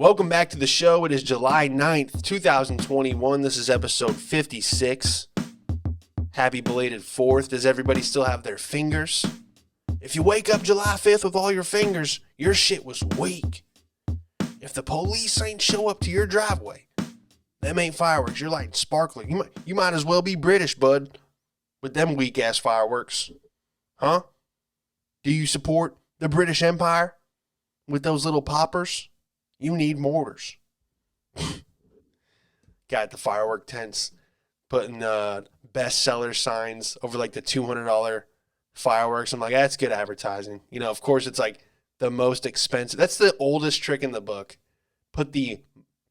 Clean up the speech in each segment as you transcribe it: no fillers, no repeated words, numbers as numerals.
Welcome back to the show. It is July 9th, 2021. This is episode 56. Happy belated 4th. Does everybody still have their fingers? If you wake up July 5th with all your fingers, your shit was weak. If the police ain't show up to your driveway, them ain't fireworks. You're lighting sparkling. You might as well be British, bud, with them weak-ass fireworks. Huh? Do you support the British Empire with those little poppers? You need mortars. Got the firework tents putting bestseller signs over like the $200 fireworks. I'm like, that's good advertising. You know, of course, it's like the most expensive. That's the oldest trick in the book. Put the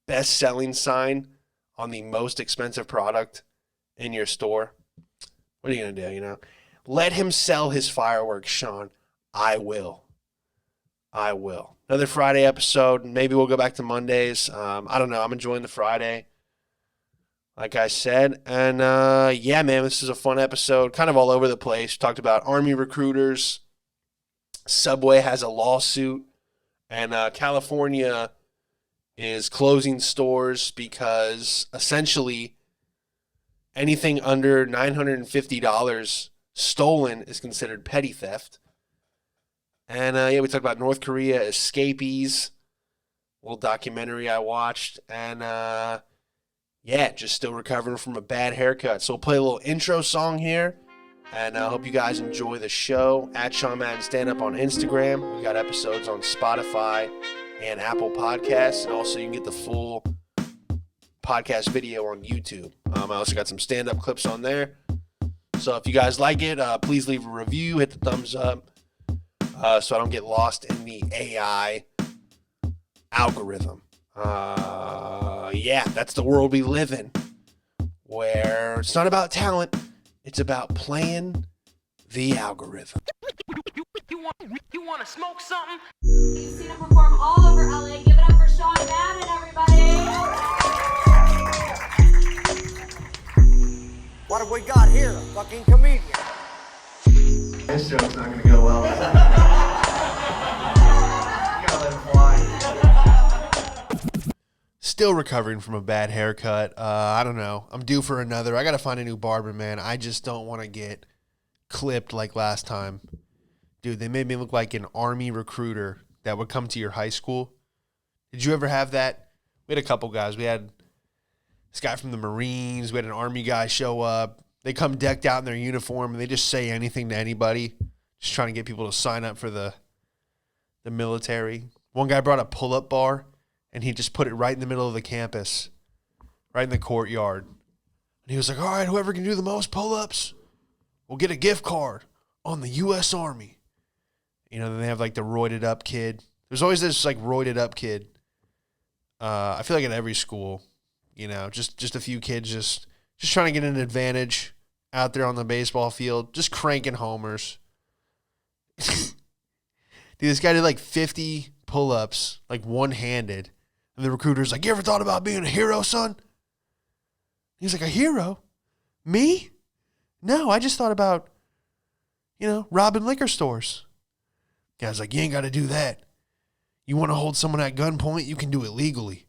best-selling sign on the most expensive product in your store. What are you going to do, you know? Let him sell his fireworks, Sean. I will. Another Friday episode. Maybe we'll go back to Mondays. I don't know. I'm enjoying the Friday, like I said. And, yeah, man, this is a fun episode. Kind of all over the place. Talked about Army recruiters. Subway has a lawsuit. And California is closing stores because essentially anything under $950 stolen is considered petty theft. And, yeah, we talked about North Korea escapees, a little documentary I watched. And, yeah, just still recovering from a bad haircut. So we'll play a little intro song here. And I hope you guys enjoy the show. At Sean Madden Stand Up on Instagram. We got episodes on Spotify and Apple Podcasts. And also you can get the full podcast video on YouTube. I also got some stand-up clips on there. So if you guys like it, please leave a review. Hit the thumbs up. So I don't get lost in the AI algorithm. Yeah, that's the world we live in, where it's not about talent, it's about playing the algorithm. You want to smoke something? You've seen him perform all over LA. Give it up for Sean Madden, everybody. What have we got here? A fucking comedian. This joke's not going to go well. You gotta let it fly. Still recovering from a bad haircut. I don't know. I'm due for another. I got to find a new barber, man. I just don't want to get clipped like last time. Dude, they made me look like an Army recruiter that would come to your high school. Did you ever have that? We had a couple guys. We had this guy from the Marines. We had an Army guy show up. They come decked out in their uniform, and they just say anything to anybody, just trying to get people to sign up for the military. One guy brought a pull-up bar, and he just put it right in the middle of the campus, right in the courtyard. And he was like, all right, whoever can do the most pull-ups will get a gift card on the U.S. Army. You know, then they have, like, the roided-up kid. There's always this, like, roided-up kid. I feel like at every school, you know, just a few kids just trying to get an advantage out there on the baseball field, just cranking homers. Dude, this guy did like 50 pull-ups, like one-handed. And the recruiter's like, you ever thought about being a hero, son? He's like, a hero? Me? No, I just thought about, you know, robbing liquor stores. Guy's like, you ain't got to do that. You want to hold someone at gunpoint? You can do it legally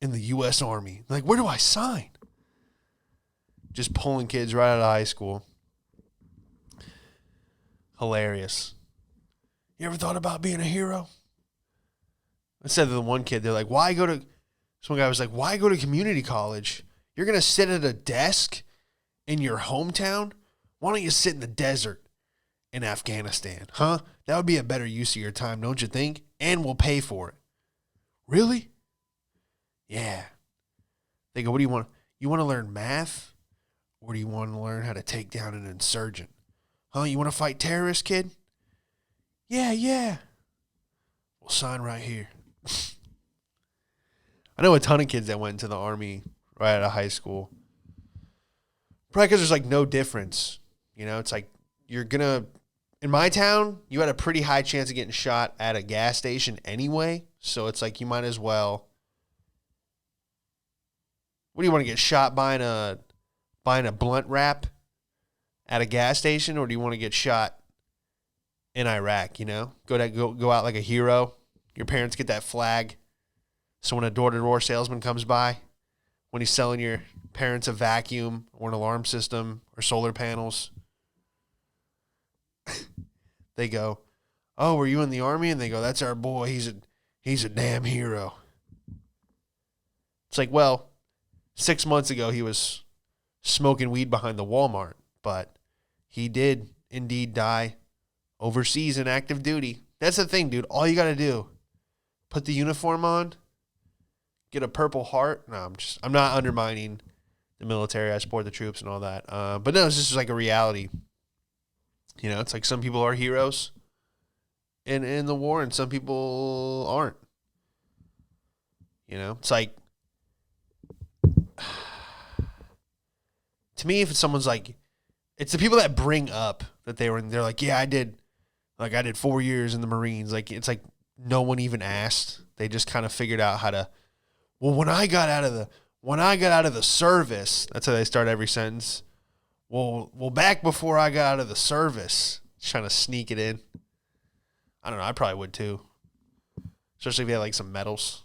in the U.S. Army. Like, where do I sign? Just pulling kids right out of high school. Hilarious. You ever thought about being a hero? I said to the one kid, they're like, why go to... Some guy was like, why go to community college? You're going to sit at a desk in your hometown? Why don't you sit in the desert in Afghanistan? Huh? That would be a better use of your time, don't you think? And we'll pay for it. Really? Yeah. They go, what do you want? You want to learn math? Or do you want to learn how to take down an insurgent? Huh? You want to fight terrorists, kid? Yeah. We'll sign right here. I know a ton of kids that went into the Army right out of high school. Probably because there's like no difference. You know, it's like you're going to... In my town, you had a pretty high chance of getting shot at a gas station anyway. So it's like you might as well... What do you want to get shot buying a blunt wrap at a gas station, or do you want to get shot in Iraq, you know? Go out like a hero. Your parents get that flag So when a door-to-door salesman comes by, when he's selling your parents a vacuum or an alarm system or solar panels, they go, "Oh, were you in the Army?" And they go, "That's our boy. He's a damn hero." It's like, well, 6 months ago he was smoking weed behind the Walmart, but he did indeed die overseas in active duty. That's the thing, dude. All you got to do, put the uniform on, get a Purple Heart. No, I'm not undermining the military. I support the troops and all that. But no, it's just like a reality. You know, it's like some people are heroes in the war and some people aren't. You know, it's like, to me, if someone's like, it's the people that bring up that they're like, yeah, I did 4 years in the Marines. Like, it's like no one even asked. They just kind of figured out how to, well, when I got out of the service, that's how they start every sentence. Well, back before I got out of the service, trying to sneak it in. I don't know. I probably would too. Especially if you had like some medals.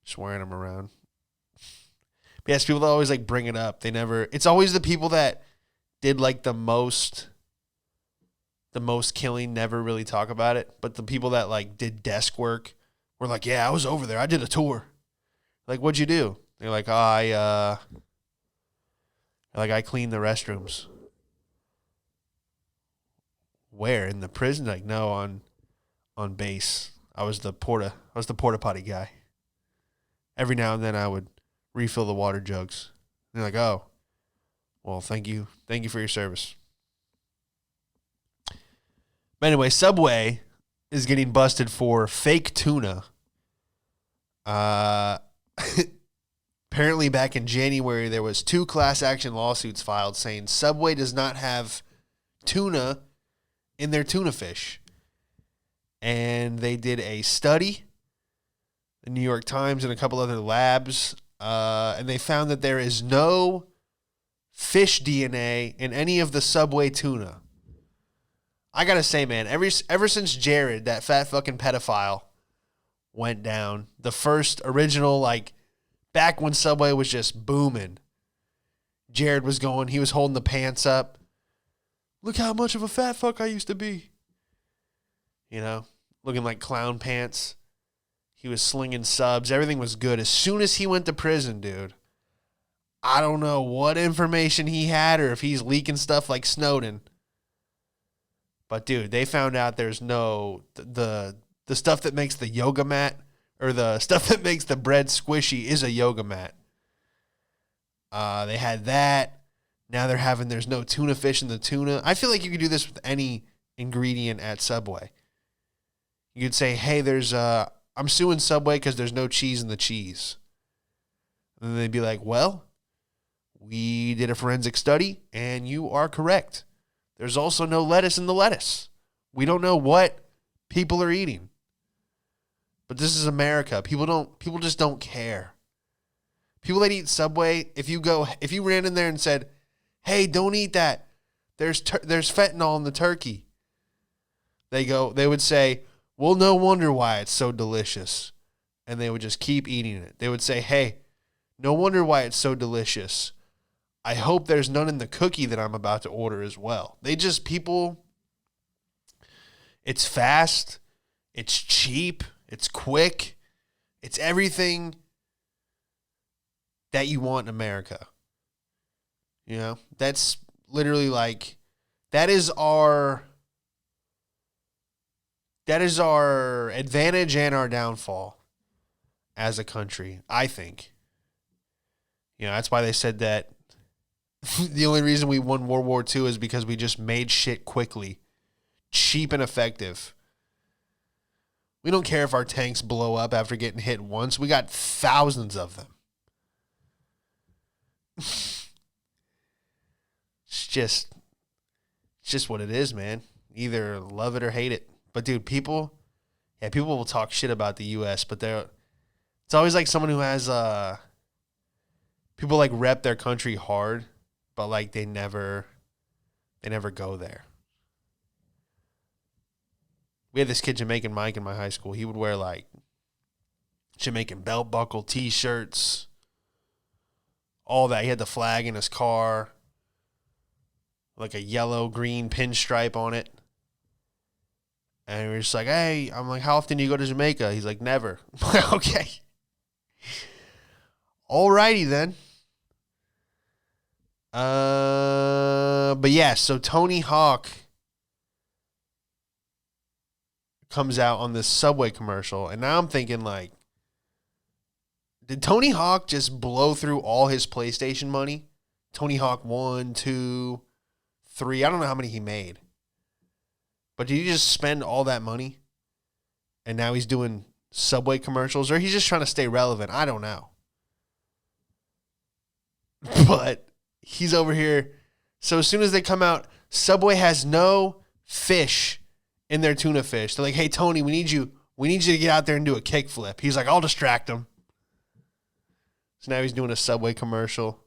Just wearing them around. But yes, people that always like bring it up. It's always the people that did like the most killing never really talk about it. But the people that like did desk work were like, yeah, I was over there. I did a tour. Like, what'd you do? They're like, I cleaned the restrooms. Where? In the prison? Like, no, on base. I was the porta potty guy. Every now and then I would refill the water jugs. And they're like, oh, well, thank you for your service. But anyway, Subway is getting busted for fake tuna. Apparently back in January, there was 2 class action lawsuits filed saying Subway does not have tuna in their tuna fish. And they did a study, the New York Times and a couple other labs, and they found that there is no fish DNA in any of the Subway tuna. I gotta say, man, ever since Jared, that fat fucking pedophile, went down, the first original, like, back when Subway was just booming, Jared was going, he was holding the pants up. Look how much of a fat fuck I used to be. You know, looking like clown pants. He was slinging subs. Everything was good. As soon as he went to prison, dude, I don't know what information he had or if he's leaking stuff like Snowden. But, dude, they found out there's no, the stuff that makes the yoga mat or the stuff that makes the bread squishy is a yoga mat. They had that. Now they're having, there's no tuna fish in the tuna. I feel like you could do this with any ingredient at Subway. You could say, hey, I'm suing Subway because there's no cheese in the cheese. And then they'd be like, well, we did a forensic study and you are correct. There's also no lettuce in the lettuce. We don't know what people are eating. But this is America. People just don't care. People that eat Subway, if you ran in there and said, hey, don't eat that. There's fentanyl in the turkey. They would say, well, no wonder why it's so delicious. And they would just keep eating it. They would say, hey, no wonder why it's so delicious. I hope there's none in the cookie that I'm about to order as well. It's fast, it's cheap, it's quick, it's everything that you want in America. You know, that's literally like, that is our advantage and our downfall as a country, I think. You know, that's why they said that the only reason we won World War II is because we just made shit quickly, cheap and effective. We don't care if our tanks blow up after getting hit once. We got thousands of them. It's just what it is, man. Either love it or hate it. But dude, people will talk shit about the U.S., but it's always like someone who has people like rep their country hard, but like they never go there. We had this kid, Jamaican Mike, in my high school. He would wear like Jamaican belt buckle, T-shirts, all that. He had the flag in his car, like a yellow-green pinstripe on it. And we're just like, hey, I'm like, how often do you go to Jamaica? He's like, never. I'm like, okay. Alrighty then. But yeah, so Tony Hawk comes out on this Subway commercial, and now I'm thinking, like, did Tony Hawk just blow through all his PlayStation money? Tony Hawk 1, 2, 3, I don't know how many he made. But did he just spend all that money? And now he's doing Subway commercials? Or he's just trying to stay relevant? I don't know. But he's over here. So as soon as they come out, Subway has no fish in their tuna fish. They're like, hey, Tony, we need you to get out there and do a kickflip. He's like, I'll distract him. So now he's doing a Subway commercial.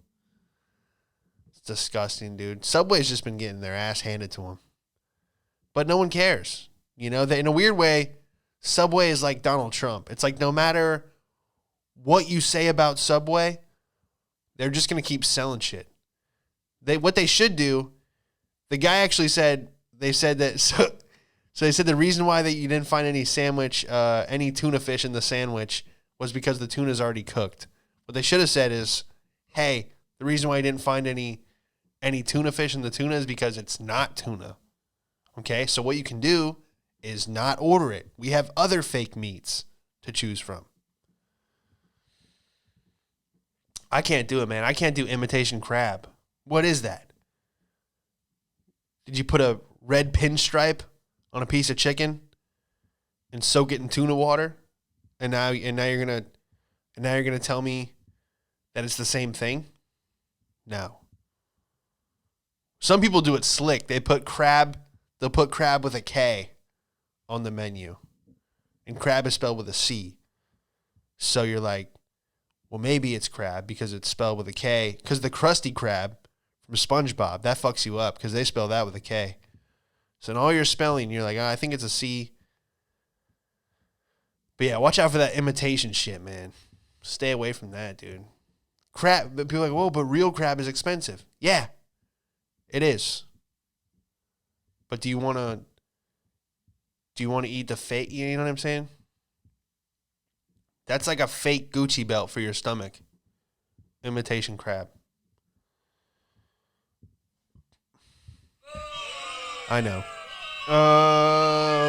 It's disgusting, dude. Subway's just been getting their ass handed to him. But no one cares. You know, in a weird way, Subway is like Donald Trump. It's like no matter what you say about Subway, they're just going to keep selling shit. What they should do, the guy actually said, they said that, so they said the reason why that you didn't find any sandwich, any tuna fish in the sandwich was because the tuna's already cooked. What they should have said is, hey, the reason why you didn't find any tuna fish in the tuna is because it's not tuna. Okay, so what you can do is not order it. We have other fake meats to choose from. I can't do it, man. I can't do imitation crab. What is that? Did you put a red pinstripe on a piece of chicken and soak it in tuna water? And now you're gonna tell me that it's the same thing? No. Some people do it slick. They'll put crab with a K on the menu. And crab is spelled with a C. So you're like, well, maybe it's crab because it's spelled with a K. Because the Krusty Krab from SpongeBob, that fucks you up because they spell that with a K. So in all your spelling, you're like, oh, I think it's a C. But yeah, watch out for that imitation shit, man. Stay away from that, dude. Crab, but people are like, whoa, but real crab is expensive. Yeah, it is. But do you want to eat the fake, you know what I'm saying? That's like a fake Gucci belt for your stomach. Imitation crab. I know.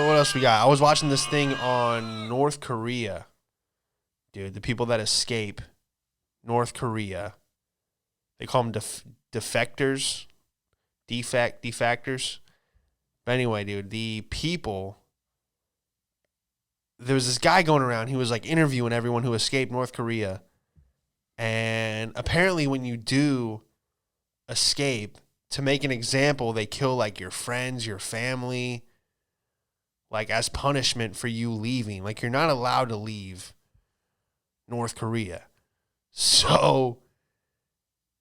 What else we got? I was watching this thing on North Korea. Dude, the people that escape North Korea, they call them defectors. Defectors. But anyway, dude, the people, there was this guy going around. He was like interviewing everyone who escaped North Korea. And apparently when you do escape, to make an example, they kill like your friends, your family, like as punishment for you leaving. Like you're not allowed to leave North Korea. So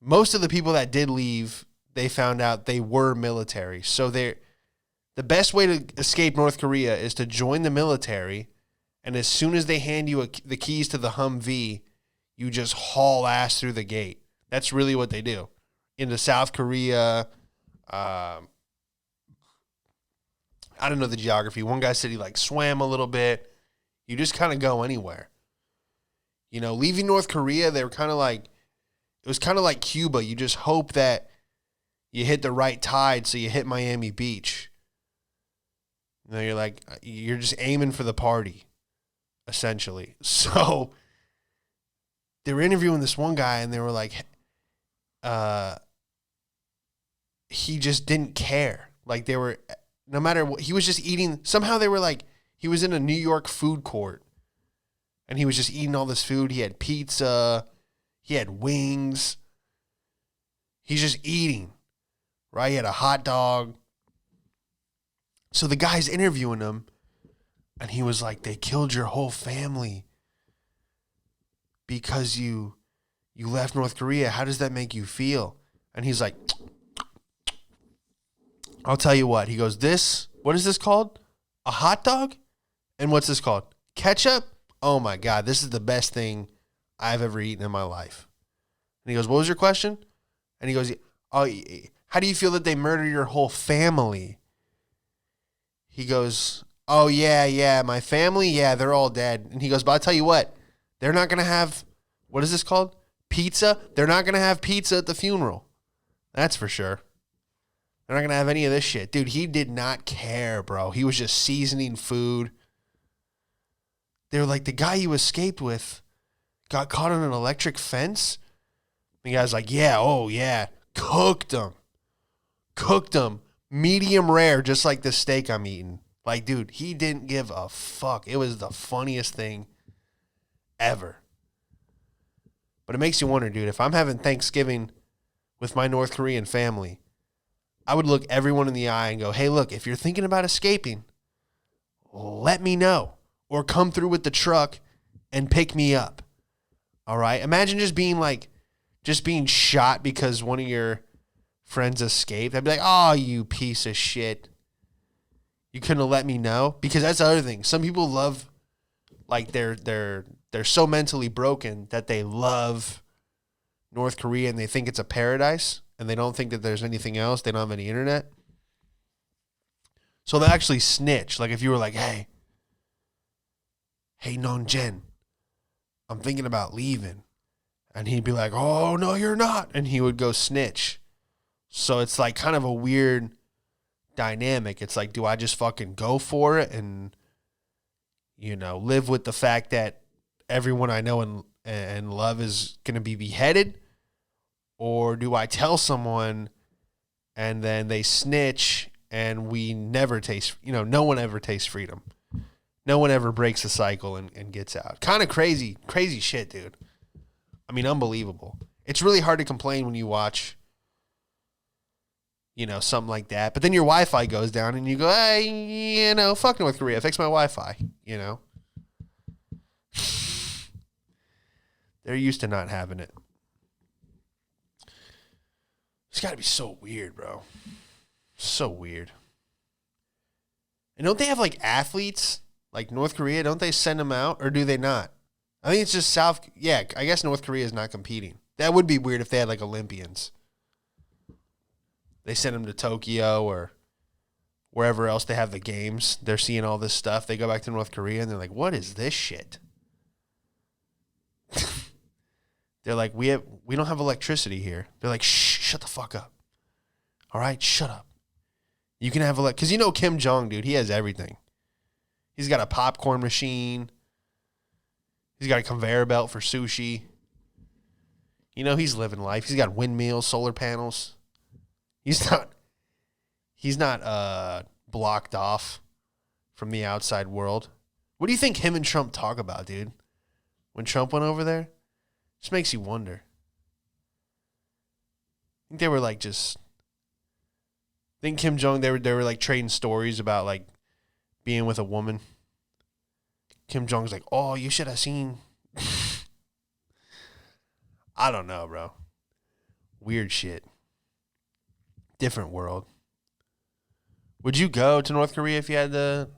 most of the people that did leave, they found out they were military. So the best way to escape North Korea is to join the military, and as soon as they hand you the keys to the Humvee, you just haul ass through the gate. That's really what they do. Into South Korea, I don't know the geography. One guy said he like swam a little bit. You just kind of go anywhere. You know, leaving North Korea, they were kind of like, it was kind of like Cuba. You just hope that you hit the right tide so you hit Miami Beach. You know, you're just aiming for the party, essentially. So they were interviewing this one guy, and they were like, he just didn't care. Like they were, no matter what, he was just eating. Somehow they were like, he was in a New York food court, and he was just eating all this food. He had pizza, he had wings. He's just eating, right? He had a hot dog. So the guy's interviewing him, and he was like, they killed your whole family because you left North Korea. How does that make you feel? And he's like, I'll tell you what. He goes, what is this called? A hot dog? And what's this called? Ketchup? oh my God, this is the best thing I've ever eaten in my life. And he goes, what was your question? And he goes, oh, how do you feel that they murder your whole family? He goes, oh, yeah, my family, yeah, they're all dead. And he goes, but I'll tell you what, they're not going to have, what is this called? Pizza? They're not going to have pizza at the funeral. That's for sure. They're not going to have any of this shit. Dude, he did not care, bro. He was just seasoning food. They were like, the guy you escaped with got caught on an electric fence. The guy's like, yeah, oh, yeah. Cooked them. Medium rare, just like the steak I'm eating. Like, dude, he didn't give a fuck. It was the funniest thing ever. But it makes you wonder, dude, if I'm having Thanksgiving with my North Korean family, I would look everyone in the eye and go, hey, look, if you're thinking about escaping, let me know. Or come through with the truck and pick me up. All right? Imagine just being shot because one of your friends escaped. I'd be like, oh, you piece of shit. You couldn't have let me know. Because that's the other thing. Some people love, like, they're so mentally broken that they love North Korea and they think it's a paradise and they don't think that there's anything else. They don't have any internet. So they actually snitch. Like if you were like, hey, Nonjen, I'm thinking about leaving. And he'd be like, oh, no, you're not. And he would go snitch. So it's like kind of a weird dynamic. It's like, do I just fucking go for it and, you know, live with the fact that everyone I know and love is going to be beheaded? Or do I tell someone and then they snitch and we never taste, you know, no one ever tastes freedom. No one ever breaks the cycle and gets out. Kind of crazy shit, dude. I mean, unbelievable. It's really hard to complain when you watch, you know, something like that. But then your Wi-Fi goes down and you go, hey, you know, fuck North Korea. Fix my Wi-Fi, you know. They're used to not having it. It's got to be so weird, bro. So weird. And don't they have, like, athletes? Like North Korea, don't they send them out? Or do they not? I think it's just South. Yeah, I guess North Korea is not competing. That would be weird if they had, like, Olympians. They send them to Tokyo or wherever else they have the games. They're seeing all this stuff. They go back to North Korea, and they're like, what is this shit? They're like, we don't have electricity here. They're like, shh, shut the fuck up. All right, shut up. You can have because you know Kim Jong, dude, he has everything. He's got a popcorn machine. He's got a conveyor belt for sushi. You know, he's living life. He's got windmills, solar panels. He's not blocked off from the outside world. What do you think him and Trump talk about, dude? When Trump went over there? Just makes you wonder. I think they were like I think Kim Jong, they were like trading stories about like being with a woman. Kim Jong's like, oh, you should have seen. I don't know, bro. Weird shit. Different world. Would you go to North Korea if you had the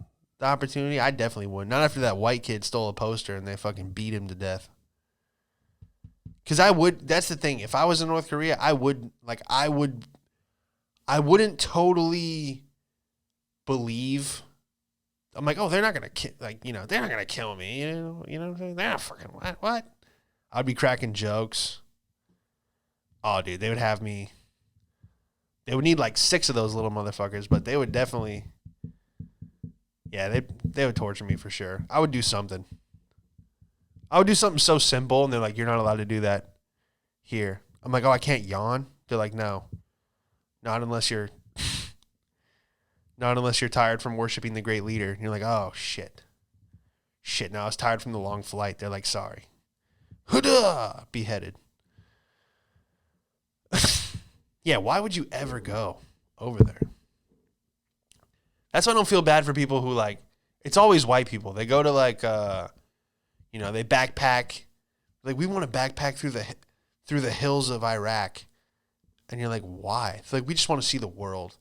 opportunity? I definitely would. Not after that white kid stole a poster and they fucking beat him to death. Because I would, that's the thing. If I was in North Korea, I wouldn't totally believe. I'm like, oh, they're not going to, they're not going to kill me. You know what I'm saying? They're not fucking, what? I'd be cracking jokes. Oh, dude, they would have me. They would need like 6 of those little motherfuckers, but they would definitely, yeah, they would torture me for sure. I would do something. I would do something so simple, and they're like, you're not allowed to do that here. I'm like, oh, I can't yawn? They're like, no. Not unless you're tired from worshiping the great leader. And you're like, oh, shit. Shit, now I was tired from the long flight. They're like, sorry. Huda! Beheaded. Yeah, why would you ever go over there? That's why I don't feel bad for people who, like, it's always white people. They go to, like, they backpack. Like, we want to backpack through the hills of Iraq. And you're like, why? It's like, we just want to see the world.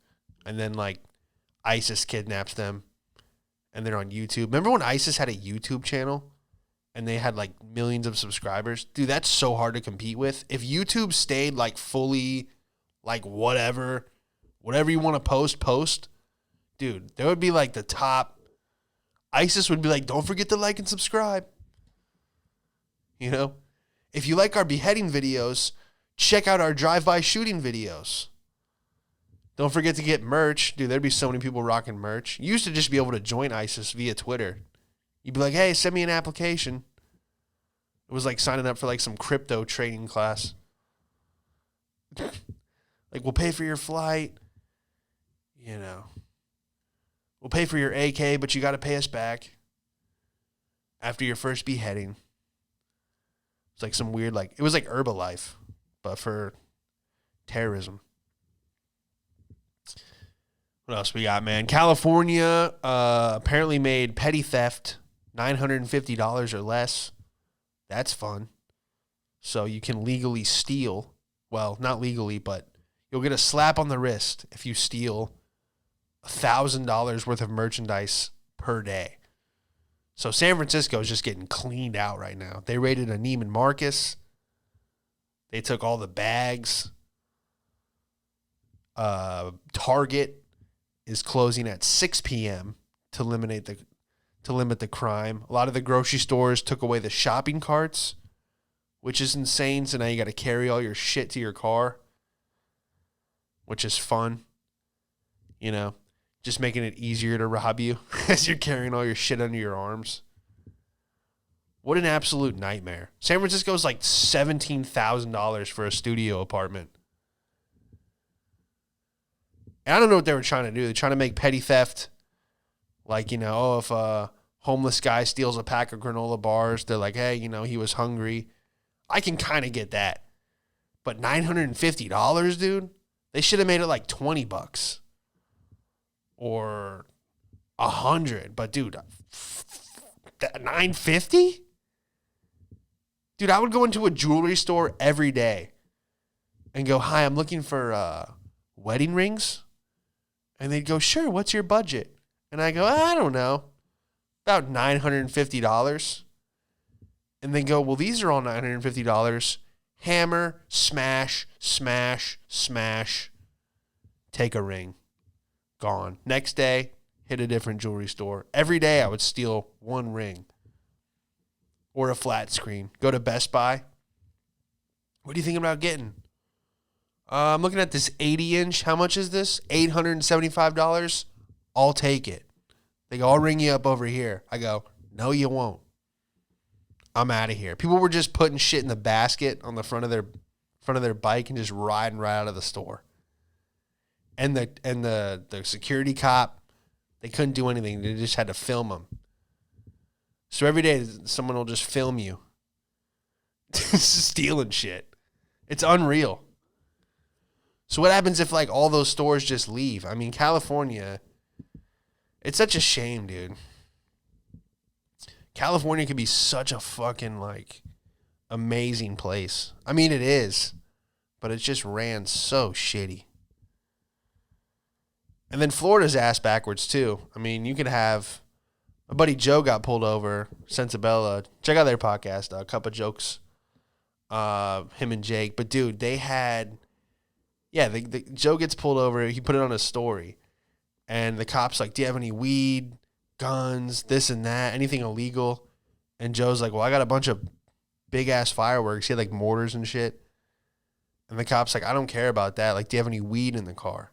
And then, like, ISIS kidnaps them. And they're on YouTube. Remember when ISIS had a YouTube channel? and they had like millions of subscribers. Dude, that's so hard to compete with. If YouTube stayed like fully like whatever you want to post, dude, there would be like the top. ISIS would be like, don't forget to like and subscribe. You know, if you like our beheading videos, check out our drive-by shooting videos. Don't forget to get merch. Dude, there'd be so many people rocking merch. You used to just be able to join ISIS via Twitter. You'd be like, hey, send me an application. It was like signing up for like some crypto trading class. Like, we'll pay for your flight. You know. We'll pay for your AK, but you got to pay us back after your first beheading. It's like some weird, like, it was like Herbalife, but for terrorism. What else we got, man? California apparently made petty theft $950 or less. That's fun. So you can legally steal. Well, not legally, but you'll get a slap on the wrist if you steal $1,000 worth of merchandise per day. So San Francisco is just getting cleaned out right now. They raided a Neiman Marcus. They took all the bags. Target is closing at 6 p.m. to limit the crime. A lot of the grocery stores took away the shopping carts, which is insane. So now you got to carry all your shit to your car, which is fun. You know, just making it easier to rob you as you're carrying all your shit under your arms. What an absolute nightmare. San Francisco is like $17,000 for a studio apartment. And I don't know what they were trying to do. They're trying to make petty theft like, you know, oh, if a homeless guy steals a pack of granola bars, they're like, hey, you know, he was hungry. I can kind of get that. But $950, dude? They should have made it like $20 or $100. But dude, $950? Dude, I would go into a jewelry store every day and go, hi, I'm looking for wedding rings. And they'd go, sure, what's your budget? And I go, I don't know, about $950. And they go, well, these are all $950. Hammer, smash, smash, smash. Take a ring. Gone. Next day, hit a different jewelry store. Every day I would steal one ring or a flat screen. Go to Best Buy. What are you thinking about getting? I'm looking at this 80-inch. How much is this? $875. I'll take it. They go, I'll ring you up over here. I go, no, you won't. I'm out of here. People were just putting shit in the basket on the front of their bike and just riding right out of the store. And the security cop, they couldn't do anything. They just had to film them. So every day someone will just film you stealing shit. It's unreal. So what happens if like all those stores just leave? I mean, California, it's such a shame, dude. California could be such a fucking like amazing place. I mean, it is, but it's just ran so shitty. And then Florida's ass backwards too. I mean, you could have my buddy Joe got pulled over, Sensabella. Check out their podcast, A Cup of Jokes. Him and Jake. But dude, they had, the Joe gets pulled over. He put it on his story, and the cop's like, "Do you have any weed, guns, this and that, anything illegal?" And Joe's like, "Well, I got a bunch of big ass fireworks." He had like mortars and shit. And the cop's like, "I don't care about that. Like, do you have any weed in the car?"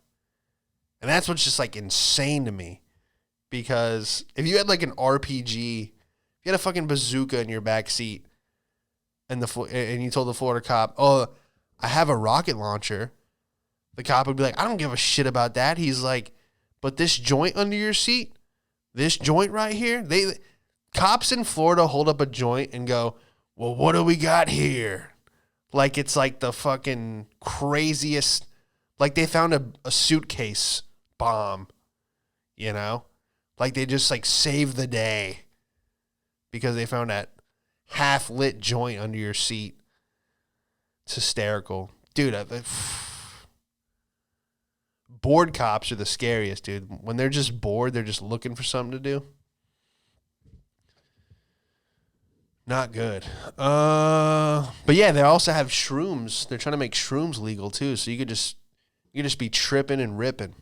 And that's what's just like insane to me. Because if you had like an RPG, if you had a fucking bazooka in your back seat, and you told the Florida cop, "Oh, I have a rocket launcher," the cop would be like, "I don't give a shit about that." He's like, "But this joint under your seat, this joint right here," cops in Florida hold up a joint and go, "Well, what do we got here?" Like it's like the fucking craziest, like they found a suitcase bomb, you know? Like they just like saved the day because they found that half-lit joint under your seat. It's hysterical. Dude, bored cops are the scariest, dude. When they're just bored, they're just looking for something to do. Not good. But yeah, they also have shrooms. They're trying to make shrooms legal too, so you could just be tripping and ripping,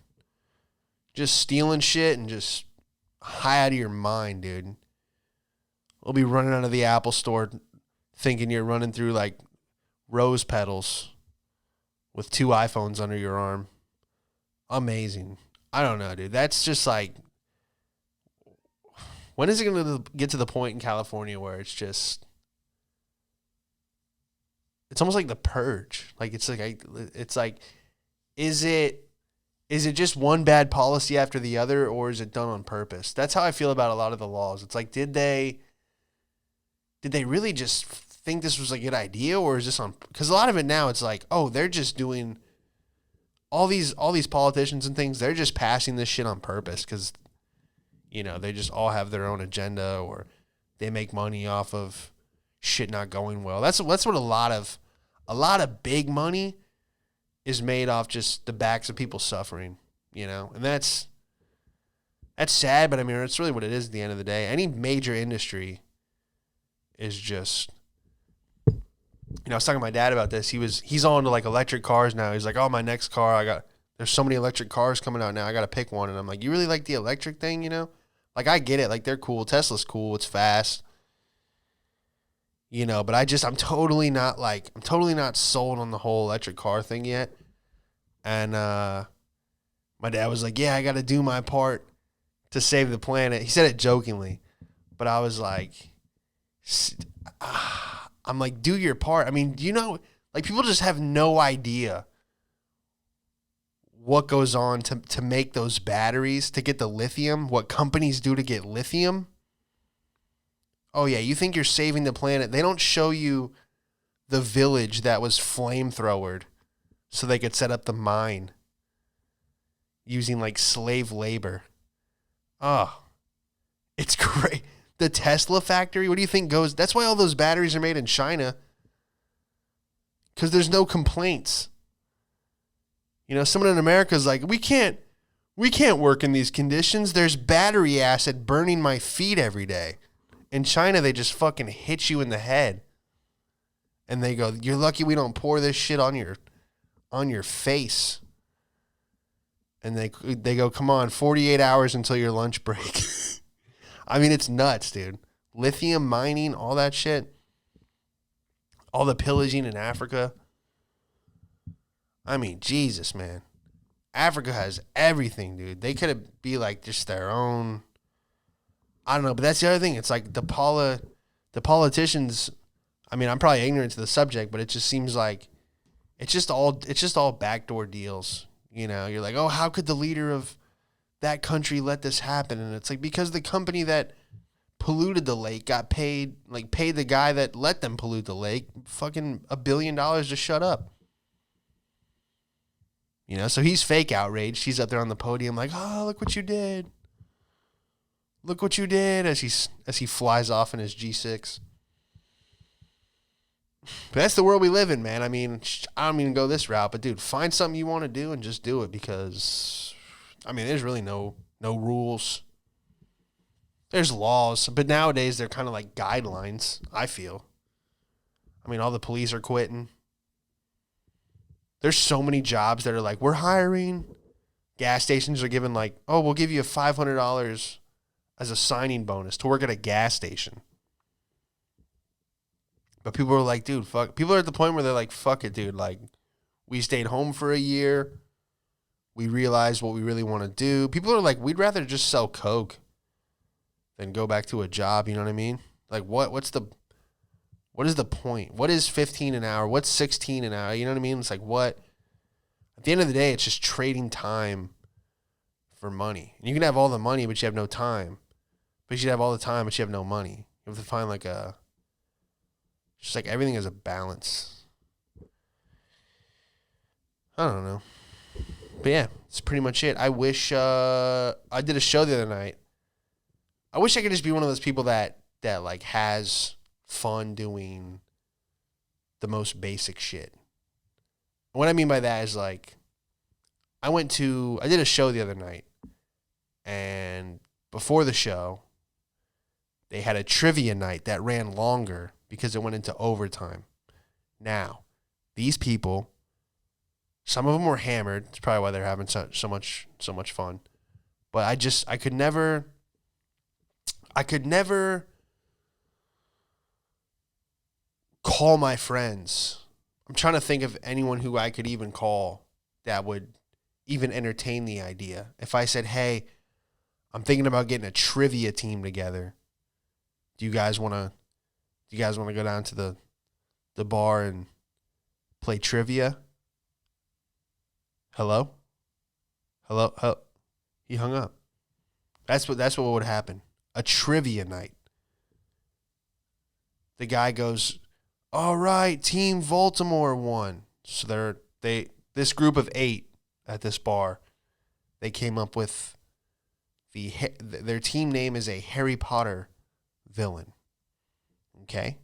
just stealing shit and just high out of your mind, dude. We'll be running out of the Apple store thinking you're running through like rose petals with 2 iPhones under your arm. Amazing. I don't know, dude. That's just like, when is it going to get to the point in California where it's almost like the purge? Like it's like, is it just one bad policy after the other, or is it done on purpose? That's how I feel about a lot of the laws. It's like, did they really just think this was a good idea, or is this on? Because a lot of it now, it's like, oh, they're just doing all these politicians and things. They're just passing this shit on purpose because, you know, they just all have their own agenda, or they make money off of shit not going well. That's what a lot of big money is made off, just the backs of people suffering, you know, and that's sad, but I mean, it's really what it is at the end of the day. Any major industry is just, you know, I was talking to my dad about this. He's on to like electric cars now. He's like, oh, my next car, there's so many electric cars coming out now. I got to pick one. And I'm like, you really like the electric thing, you know? Like, I get it. Like, they're cool. Tesla's cool. It's fast. You know, but I'm totally not sold on the whole electric car thing yet. And my dad was like, yeah, I got to do my part to save the planet. He said it jokingly, but I was like, I'm like, do your part. I mean, you know, like, people just have no idea what goes on to make those batteries, to get the lithium, what companies do to get lithium. Oh, yeah, you think you're saving the planet. They don't show you the village that was flamethrowered so they could set up the mine using, like, slave labor. Oh, it's great. The Tesla factory, what do you think goes? That's why all those batteries are made in China, because there's no complaints. You know, someone in America is like, we can't work in these conditions. There's battery acid burning my feet every day. In China, they just fucking hit you in the head. And they go, you're lucky we don't pour this shit on your face. And they go, come on, 48 hours until your lunch break. I mean, it's nuts, dude. Lithium mining, all that shit. All the pillaging in Africa. I mean, Jesus, man. Africa has everything, dude. They could be like just their own. I don't know, but that's the other thing. It's like the politicians. I mean, I'm probably ignorant to the subject, but it just seems like it's just all backdoor deals. You know, you're like, oh, how could the leader of that country let this happen? And it's like, because the company that polluted the lake got paid the guy that let them pollute the lake fucking $1 billion to shut up. You know, so he's fake outraged. He's up there on the podium like, oh, look what you did. Look what you did, as he flies off in his G6. But that's the world we live in, man. I mean, I don't even go this route, but dude, find something you want to do and just do it, because, I mean, there's really no rules. There's laws, but nowadays they're kind of like guidelines, I feel. I mean, all the police are quitting. There's so many jobs that are like, we're hiring. Gas stations are giving like, oh, we'll give you $500 as a signing bonus to work at a gas station. But people are like, dude, fuck. People are at the point where they're like, fuck it, dude. Like, we stayed home for a year. We realized what we really want to do. People are like, we'd rather just sell coke than go back to a job. You know what I mean? Like, what is the point? What is 15 an hour? What's 16 an hour? You know what I mean? It's like, what? At the end of the day, it's just trading time for money. You can have all the money, but you have no time. But you have all the time, but you have no money. You have to find like just like everything is a balance. I don't know. But yeah, that's pretty much it. I wish, I did a show the other night. I wish I could just be one of those people that like has fun doing the most basic shit. And what I mean by that is like, I did a show the other night, and before the show, They had a trivia night that ran longer because it went into overtime. Now, these people, some of them were hammered. It's probably why they're having so much fun. But I could never call my friends. I'm trying to think of anyone who I could even call that would even entertain the idea. If I said, hey, I'm thinking about getting a trivia team together. Do you guys want to go down to the bar and play trivia? Hello? He hung up. That's what would happen. A trivia night. The guy goes, all right, Team Baltimore won. So this group of 8 at this bar, they came up with their team name is a Harry Potter villain. Okay?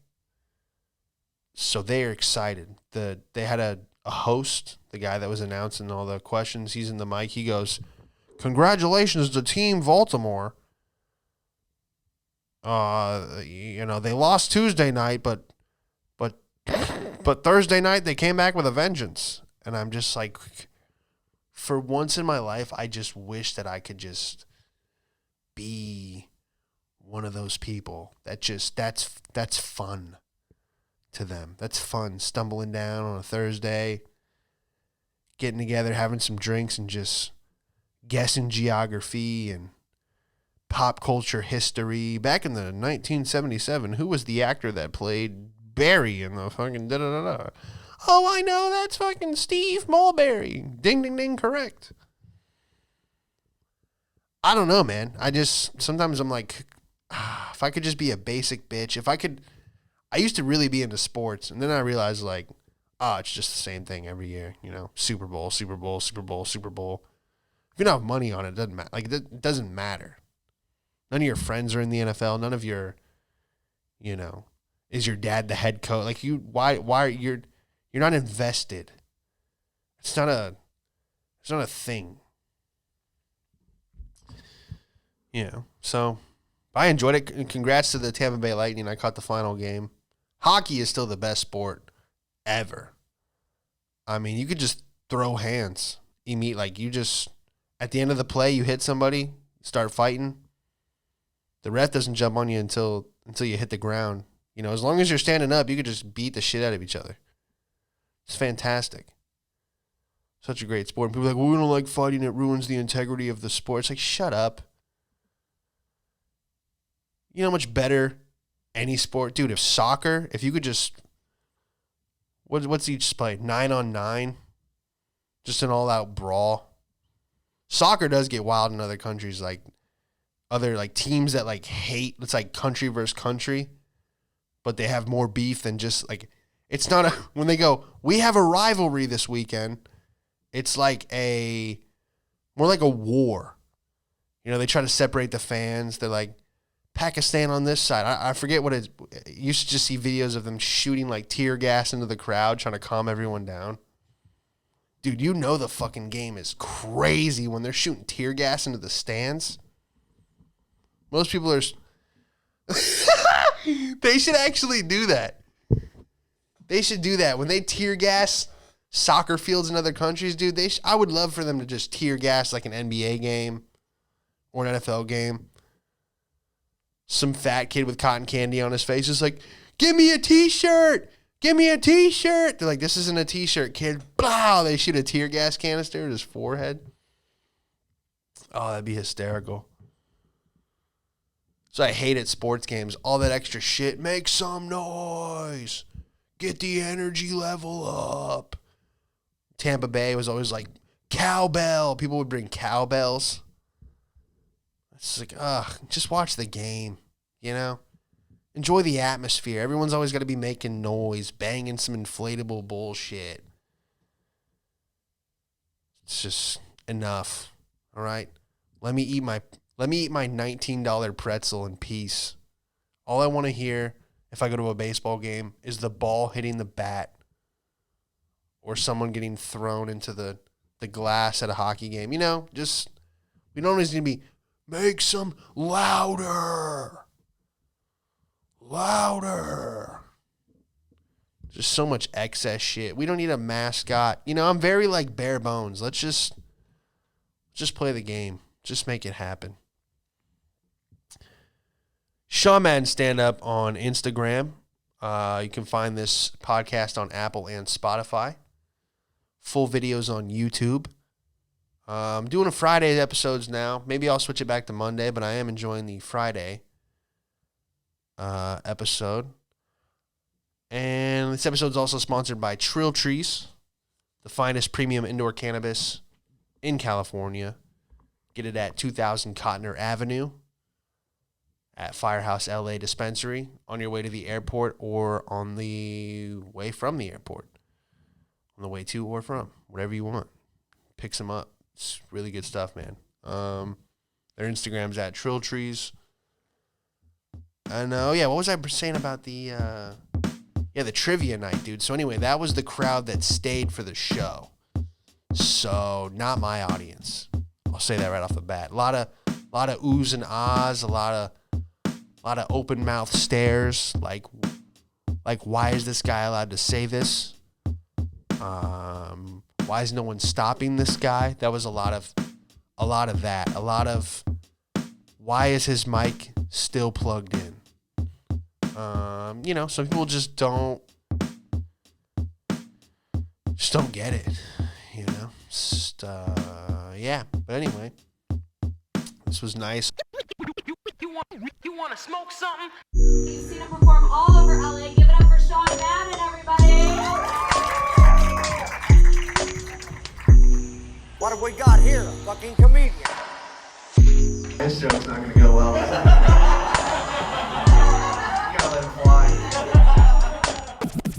So they're excited. They had a host, the guy that was announcing all the questions. He's in the mic. He goes, congratulations to Team Baltimore. They lost Tuesday night, but Thursday night they came back with a vengeance. And I'm just like, for once in my life, I just wish that I could just be one of those people that's fun to them. That's fun, stumbling down on a Thursday, getting together, having some drinks, and just guessing geography and pop culture history. Back in the 1977, who was the actor that played Barry in the fucking da-da-da-da? Oh, I know, that's fucking Steve Mulberry. Ding, ding, ding, correct. I don't know, man. Sometimes I'm like, if I could just be a basic bitch, I used to really be into sports, and then I realized, like, it's just the same thing every year, Super Bowl, Super Bowl, Super Bowl, Super Bowl. If you don't have money on it, it doesn't matter. Like, it doesn't matter. None of your friends are in the NFL. None of your, is your dad the head coach? Like, why you're not invested. It's not a thing. So I enjoyed it. And congrats to the Tampa Bay Lightning. I caught the final game. Hockey is still the best sport ever. I mean, you could just throw hands. At the end of the play, you hit somebody, start fighting. The ref doesn't jump on you until you hit the ground. As long as you're standing up, you could just beat the shit out of each other. It's fantastic. Such a great sport. And people are like, well, we don't like fighting. It ruins the integrity of the sport. It's like, shut up. You know how much better any sport? Dude, if you could just, what's each play? 9-on-9? Just an all-out brawl. Soccer does get wild in other countries, like other like teams that like hate. It's like country versus country, but they have more beef than just like, it's not when they go, we have a rivalry this weekend. It's like more like a war. They try to separate the fans. They're like, Pakistan on this side. I forget what it is. You used to just see videos of them shooting like tear gas into the crowd, trying to calm everyone down. Dude, the fucking game is crazy when they're shooting tear gas into the stands. Most people are... They should actually do that. They should do that. When they tear gas soccer fields in other countries, dude, I would love for them to just tear gas like an NBA game or an NFL game. Some fat kid with cotton candy on his face is like, give me a t-shirt. Give me a t-shirt. They're like, this isn't a t-shirt, kid. Blah! They shoot a tear gas canister at his forehead. Oh, that'd be hysterical. So I hated sports games. All that extra shit. Make some noise. Get the energy level up. Tampa Bay was always like, cowbell. People would bring cowbells. It's like, just watch the game, Enjoy the atmosphere. Everyone's always got to be making noise, banging some inflatable bullshit. It's just enough, all right? Let me eat my $19 pretzel in peace. All I want to hear if I go to a baseball game is the ball hitting the bat or someone getting thrown into the glass at a hockey game. We don't always need to be, make some louder. louder. Just so much excess shit. We don't need a mascot. You know, I'm very like bare bones. Let's just play the game. Just make it happen. Sean Madden stand-up on Instagram. You can find this podcast on Apple and Spotify. Full videos on YouTube. I'm doing a Friday episodes now. Maybe I'll switch it back to Monday, but I am enjoying the Friday episode. And this episode is also sponsored by Trill Trees, the finest premium indoor cannabis in California. Get it at 2000 Cotner Avenue at Firehouse LA Dispensary on your way to the airport or on the way from the airport. On the way to or from, whatever you want. Pick some up. It's really good stuff, man. Their Instagram's at Trill Trees. And what was I saying about the trivia night, dude? So anyway, that was the crowd that stayed for the show. So not my audience. I'll say that right off the bat. A lot of oohs and ahs, a lot of open mouth stares. Like why is this guy allowed to say this? Why is no one stopping this guy? That was a lot of that. A lot of why is his mic still plugged in? Some people just don't get it. But anyway, this was nice. You want to smoke something? You've seen him perform all over LA. Give it up for Sean Madden, everybody. What have we got here? A fucking comedian. This joke's not going to go well.